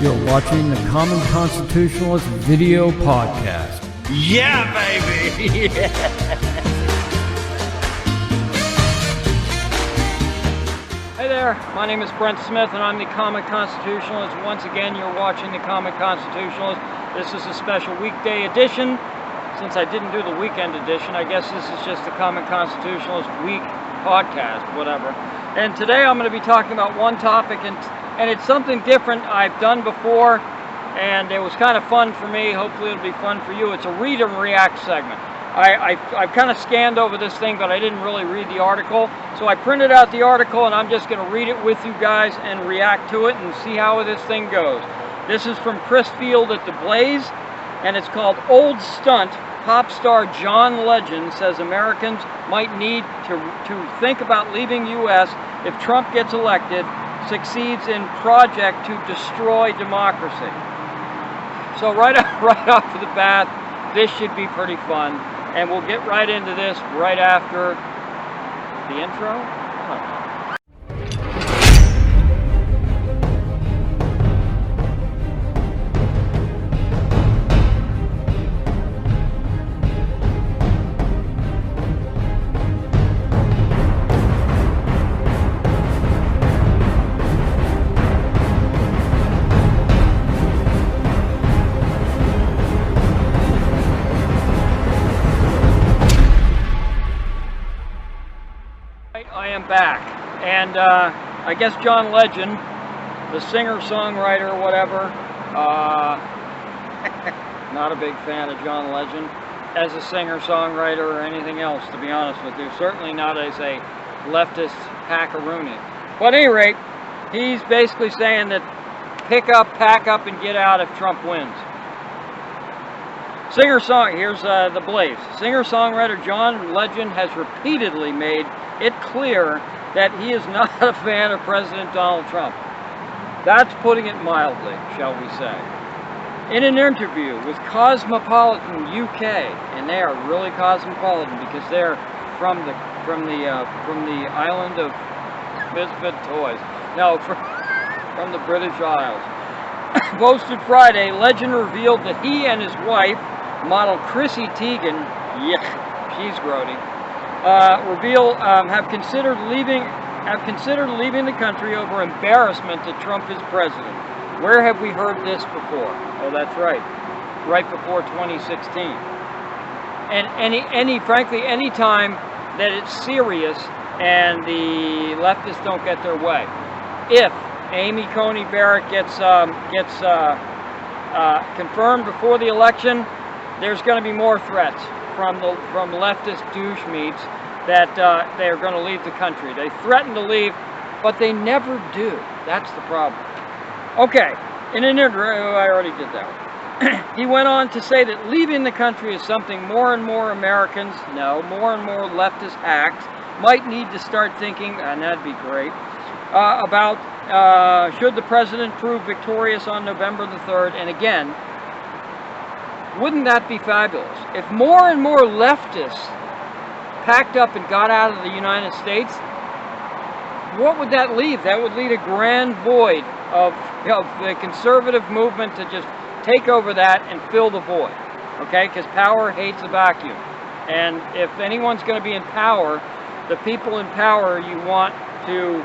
You're watching the Common Constitutionalist video podcast. Yeah, baby! Hey there, my name is Brent Smith and I'm the Common Constitutionalist. Once again, you're watching the Common Constitutionalist. This is a special weekday edition. Since I didn't do the weekend edition, I guess this is just the Common Constitutionalist week podcast, whatever. And today I'm going to be talking about one topic, and it's something different I've done before, and it was kind of fun for me. Hopefully it'll be fun for you. It's a read and react segment. I've kind of scanned over this thing, but I didn't really read the article. So I printed out the article, and I'm just going to read it with you guys and react to it and see how this thing goes. This is from Chris Field at The Blaze, and it's called Old Stunt. Pop star John Legend says Americans might need to think about leaving U.S. if Trump gets elected, succeeds in project to destroy democracy. So right off the bat, this should be pretty fun. And we'll get right into this right after the intro. I don't know. I am back, and I guess John Legend, the singer-songwriter, whatever, not a big fan of John Legend as a singer-songwriter or anything else, to be honest with you. Certainly not as a leftist hackaroonie. But at any rate, he's basically saying that pick up, pack up, and get out if Trump wins. Here's The Blaze. Singer-songwriter John Legend has repeatedly made it clear that he is not a fan of President Donald Trump. That's putting it mildly, shall we say. In an interview with Cosmopolitan UK, and they are really cosmopolitan because they're from the island of misfit toys. No, from the British Isles. Posted Friday, Legend revealed that he and his wife, model Chrissy Teigen, she's grody, have considered leaving the country over embarrassment that Trump is president. Where have we heard this before? Oh, that's right before 2016. And frankly, any time that it's serious and the leftists don't get their way. If Amy Coney Barrett gets confirmed before the election, there's going to be more threats from leftist douche meats that they're going to leave the country. They threaten to leave, but they never do. That's the problem. Okay, in an interview, I already did that one. He went on to say that leaving the country is something more and more Americans, more and more leftist hacks might need to start thinking, and that'd be great, about should the president prove victorious on November the 3rd, and again, wouldn't that be fabulous? If more and more leftists packed up and got out of the United States, what would that leave? That would leave a grand void of the conservative movement to just take over that and fill the void, okay? Because power hates a vacuum. And if anyone's going to be in power, the people in power you want to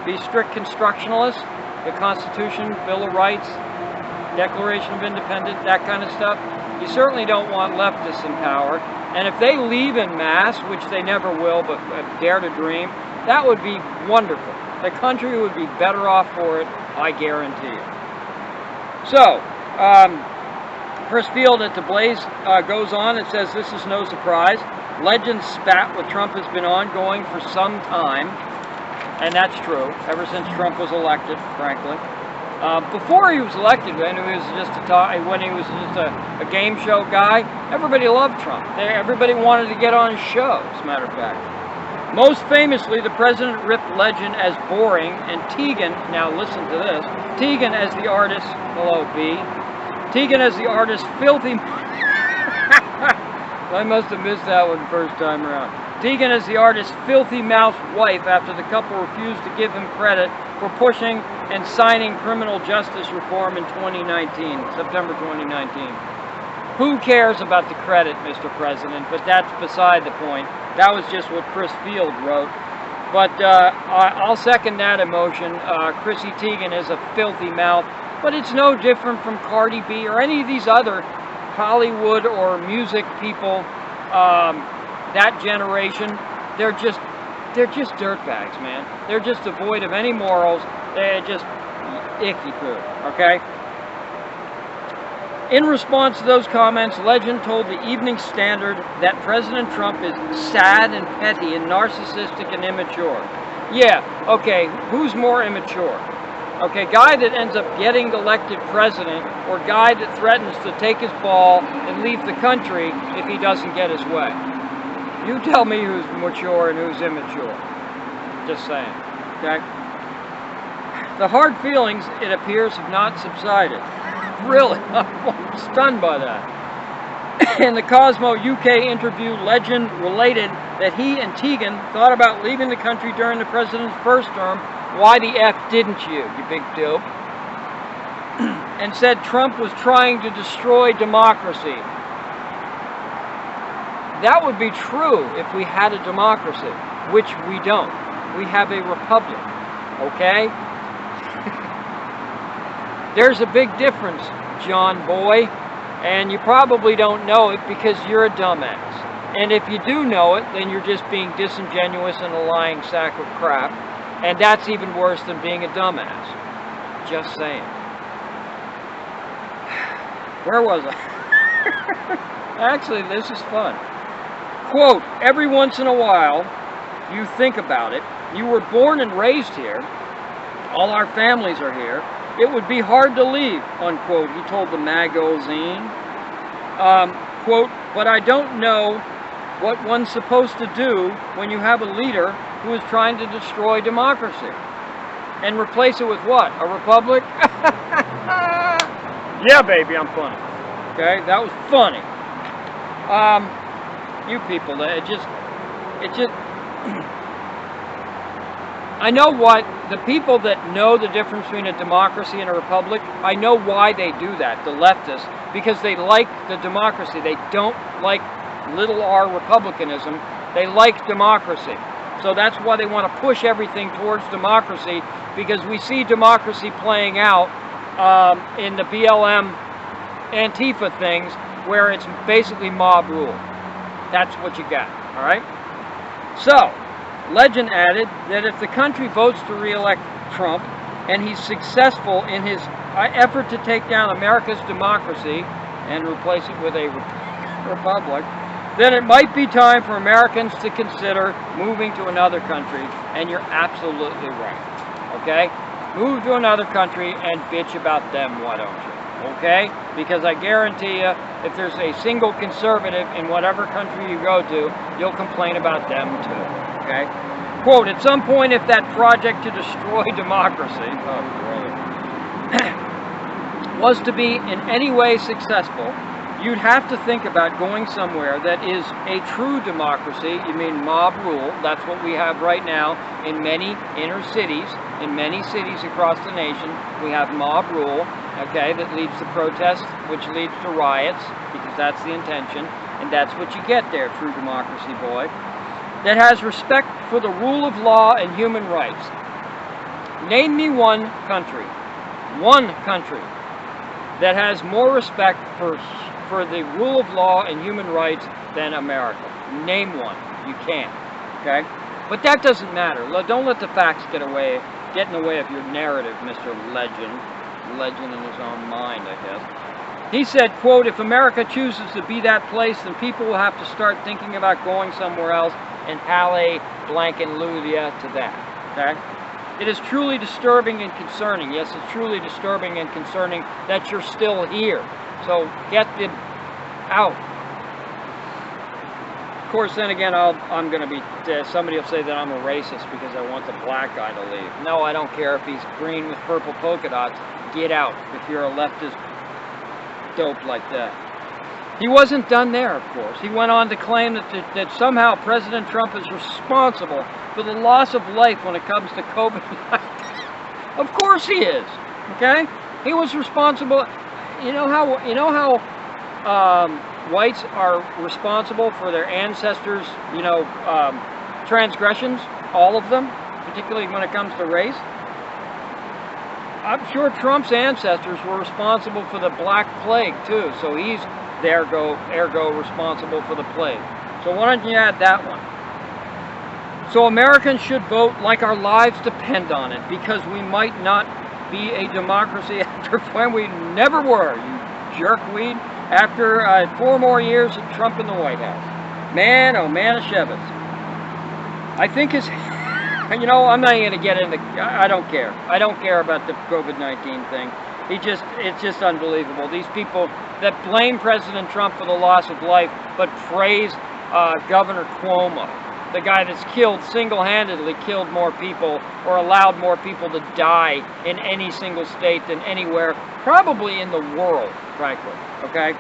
be strict constructionalists, the Constitution, Bill of Rights, Declaration of Independence, that kind of stuff. You certainly don't want leftists in power. And if they leave in mass, which they never will, but dare to dream, that would be wonderful. The country would be better off for it, I guarantee you. So, Chris Field at The Blaze goes on and says this is no surprise. Legend's spat with Trump has been ongoing for some time, and that's true, ever since Trump was elected, frankly. Before he was elected, when he was just a game show guy, everybody loved Trump. Everybody wanted to get on his show, as a matter of fact. Most famously, the president ripped Legend as boring, and Teigen, now listen to this, Teigen as the artist, hello B, Teigen as the artist filthy I must have missed that one first time around. Tegan is the artist's filthy mouth wife after the couple refused to give him credit for pushing and signing criminal justice reform in 2019, September 2019. Who cares about the credit, Mr. President? But that's beside the point. That was just what Chris Field wrote. But I'll second that emotion. Chrissy Teigen is a filthy mouth, but it's no different from Cardi B or any of these other Hollywood or music people, that generation. They're just dirtbags, man. They're just devoid of any morals. They're just icky poo, okay? In response to those comments, Legend told the Evening Standard that President Trump is sad and petty and narcissistic and immature. Yeah, okay, who's more immature? Okay, guy that ends up getting elected president or guy that threatens to take his ball and leave the country if he doesn't get his way? You tell me who's mature and who's immature. Just saying, okay? The hard feelings, it appears, have not subsided. Really, I'm stunned by that. In the Cosmo UK interview, Legend related that he and Teigen thought about leaving the country during the president's first term. Why the F didn't you big dope? And said Trump was trying to destroy democracy. That would be true if we had a democracy, which we don't. We have a republic, okay? There's a big difference, John boy, and you probably don't know it because you're a dumbass. And if you do know it, then you're just being disingenuous and a lying sack of crap. And that's even worse than being a dumbass. Just saying. Where was I? Actually, this is fun. Quote, every once in a while, you think about it. You were born and raised here. All our families are here. It would be hard to leave, unquote, he told the magazine. Quote, but I don't know what one's supposed to do when you have a leader who is trying to destroy democracy. And replace it with what? A republic? Yeah, baby, I'm funny. Okay, that was funny. You people, it just I know what the people that know the difference between a democracy and a republic, I know why they do that, the leftists, because they like the democracy. They don't like little r republicanism. They like democracy. So that's why they want to push everything towards democracy, because we see democracy playing out in the BLM Antifa things where it's basically mob rule. That's what you got, all right? So, Legend added that if the country votes to re-elect Trump and he's successful in his effort to take down America's democracy and replace it with a republic, then it might be time for Americans to consider moving to another country. And you're absolutely right, okay? Move to another country and bitch about them, why don't you? Okay? Because I guarantee you, if there's a single conservative in whatever country you go to, you'll complain about them too. Okay? Quote, at some point, if that project to destroy democracy was to be in any way successful, you'd have to think about going somewhere that is a true democracy. You mean mob rule. That's what we have right now in many inner cities. In many cities across the nation, we have mob rule, okay, that leads to protests, which leads to riots, because that's the intention, and that's what you get there, true democracy, boy. That has respect for the rule of law and human rights. Name me one country that has more respect for the rule of law and human rights than America. Name one. You can't, okay? But that doesn't matter. Don't let the facts get in the way of your narrative, Mr. Legend in his own mind, I guess. He said, quote, if America chooses to be that place, then people will have to start thinking about going somewhere else, and Halle Blankenludia to that, okay? It is truly disturbing and concerning. Yes, it's truly disturbing and concerning that you're still here. So get them out. Of course, then again, I'm going to be, somebody will say that I'm a racist because I want the black guy to leave. No, I don't care if he's green with purple polka dots. Get out if you're a leftist dope like that. He wasn't done there, of course. He went on to claim that somehow President Trump is responsible for the loss of life when it comes to COVID-19. Of course he is. Okay? He was responsible. You know how whites are responsible for their ancestors', transgressions, all of them, particularly when it comes to race. I'm sure Trump's ancestors were responsible for the Black Plague too, so he's ergo responsible for the plague. So why don't you add that one? So Americans should vote like our lives depend on it, because we might not be a democracy after when we never were, you jerkweed, after 4 more years of Trump in the White House. Man, oh man of Shevis. I think I'm not even going to get into, I don't care. I don't care about the COVID-19 thing. It's just unbelievable. These people that blame President Trump for the loss of life, but praise Governor Cuomo, the guy that's single-handedly killed more people, or allowed more people to die in any single state than anywhere, probably in the world, frankly, okay?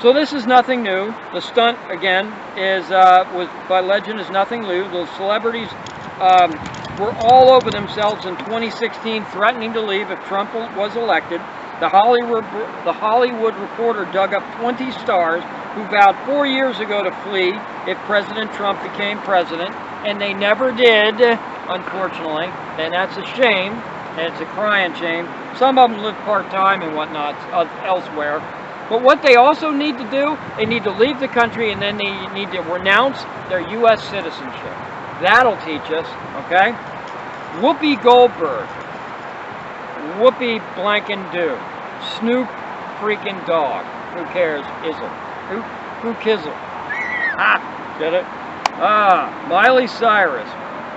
So this is nothing new. The stunt, again, was by legend, is nothing new. The celebrities were all over themselves in 2016, threatening to leave if Trump was elected. The Hollywood Reporter dug up 20 stars who vowed 4 years ago to flee if President Trump became president, and they never did, unfortunately, and that's a shame, and it's a crying shame. Some of them live part-time and whatnot elsewhere. But what they also need to do, they need to leave the country, and then they need to renounce their U.S. citizenship. That'll teach us, okay? Whoopi Goldberg. Whoopi blankin' do. Snoop freaking dog. Who cares? Izzle. Who kizzle? Get it? Miley Cyrus.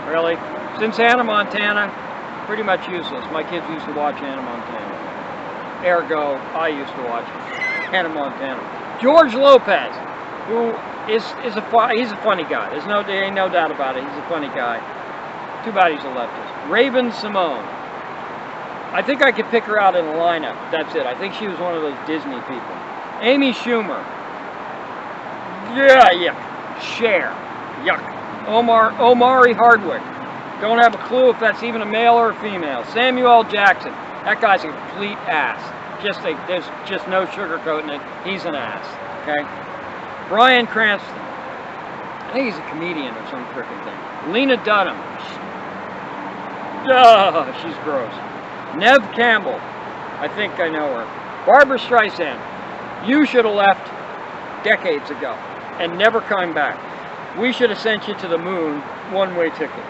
Really? Since Hannah Montana, pretty much useless. My kids used to watch Hannah Montana. Ergo, I used to watch Hannah Montana. George Lopez, who he's a funny guy. There ain't no doubt about it. He's a funny guy. Too bad he's a leftist. Raven Simone. I think I could pick her out in a lineup. That's it. I think she was one of those Disney people. Amy Schumer. Yeah, yuck. Cher. Yuck. Omari Hardwick. Don't have a clue if that's even a male or a female. Samuel L. Jackson. That guy's a complete ass. There's just no sugarcoating it. He's an ass. Okay? Bryan Cranston. I think he's a comedian or some frickin' thing. Lena Dunham. She's gross. Nev Campbell. I think I know her. Barbara Streisand. You should have left decades ago and never come back. We should have sent you to the moon, one-way ticket.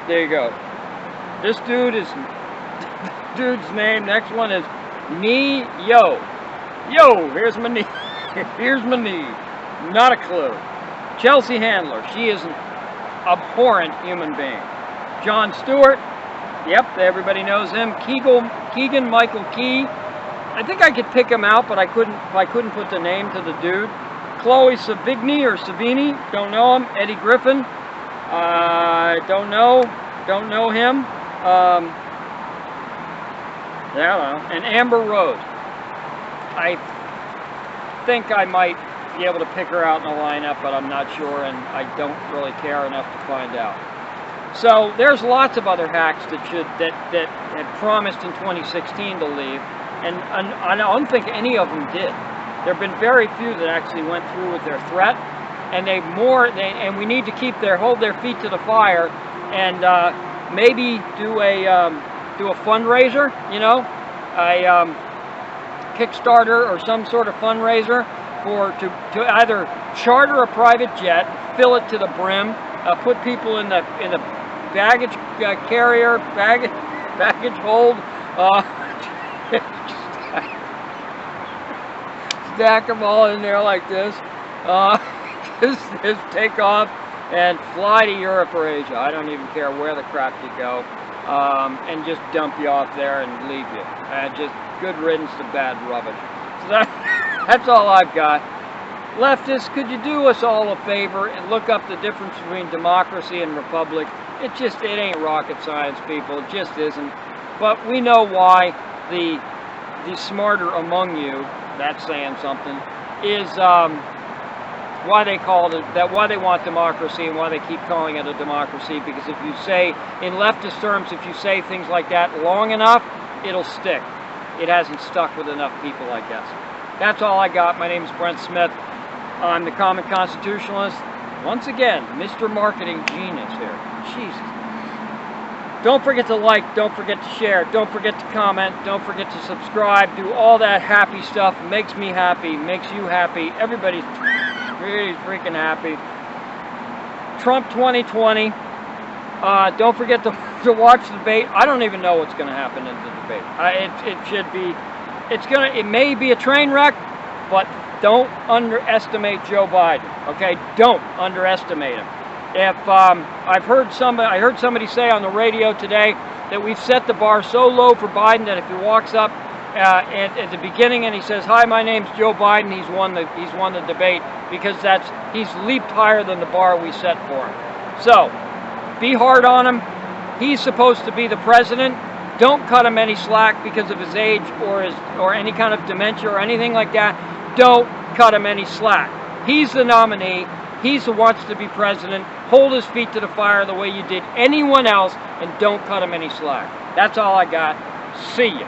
There you go. This dude's name, next one is Yo. Yo, here's my knee. Here's my knee. Not a clue. Chelsea Handler. She is an abhorrent human being. Jon Stewart. Yep, everybody knows him. Keegan Michael Key. I think I could pick him out, but I couldn't put the name to the dude. Chloe Savini, don't know him. Eddie Griffin, don't know him. I don't know. And Amber Rose. I think I might be able to pick her out in a lineup, but I'm not sure, and I don't really care enough to find out. So there's lots of other hacks that had promised in 2016 to leave, and I don't think any of them did. There have been very few that actually went through with their threat, and and we need to hold their feet to the fire, and maybe do a fundraiser, a Kickstarter or some sort of fundraiser to either charter a private jet, fill it to the brim, put people in the baggage carrier, baggage hold, stack them all in there like this, just take off and fly to Europe or Asia. I don't even care where the crap you go, and just dump you off there and leave you. Just good riddance to bad rubbish. So that's all I've got. Leftists, could you do us all a favor and look up the difference between democracy and republic? It ain't rocket science, people. It just isn't. But we know why the smarter among you, that's saying something, is why they call it that, why they want democracy and why they keep calling it a democracy. Because if you say, in leftist terms, if you say things like that long enough, it'll stick. It hasn't stuck with enough people, I guess. That's all I got. My name is Brent Smith. I'm the Common Constitutionalist. Once again, Mr. Marketing Genius here. Jesus. Don't forget to like, don't forget to share, don't forget to comment, don't forget to subscribe, do all that happy stuff. It makes me happy, makes you happy. Everybody's really freaking happy. Trump 2020. Don't forget to watch the debate. I don't even know what's going to happen in the debate. It may be a train wreck, but don't underestimate Joe Biden. Okay, don't underestimate him. If I heard somebody say on the radio today that we've set the bar so low for Biden that if he walks up at the beginning and he says, "Hi, my name's Joe Biden," he's won the debate, because he's leaped higher than the bar we set for him. So be hard on him. He's supposed to be the president. Don't cut him any slack because of his age or any kind of dementia or anything like that. Don't cut him any slack. He's the nominee. He's who wants to be president. Hold his feet to the fire the way you did anyone else, and don't cut him any slack. That's all I got. See ya.